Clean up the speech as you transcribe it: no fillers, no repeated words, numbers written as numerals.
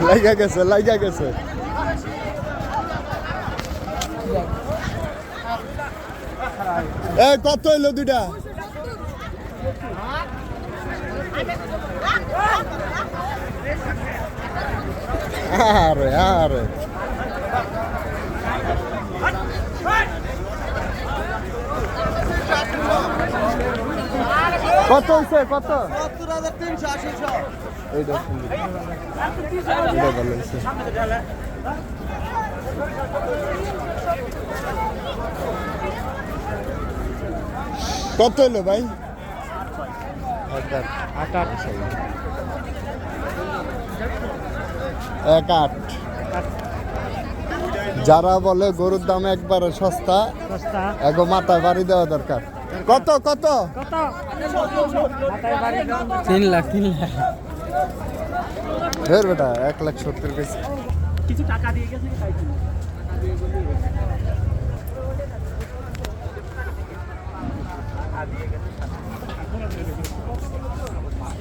লাগা গেছে লাগা গেছে। এ কত হইলো দুইটা? আরে আরে কত হইছে কত? ৭০,৩৮০। এইটা সুন্দর, এটা ভালো হইছে। কত হইলো ভাই? আট আট। এক আট। যারা বলে গরুর দাম একবারে সস্তা, এগো মাথায় বাড়ি দেওয়া দরকার। কত কত? 3 লাখ। ধর বেটা 1,70,000 কেজি। কিছু টাকা দিয়ে গেছে তাই কি? টাকা দিয়ে গেছে।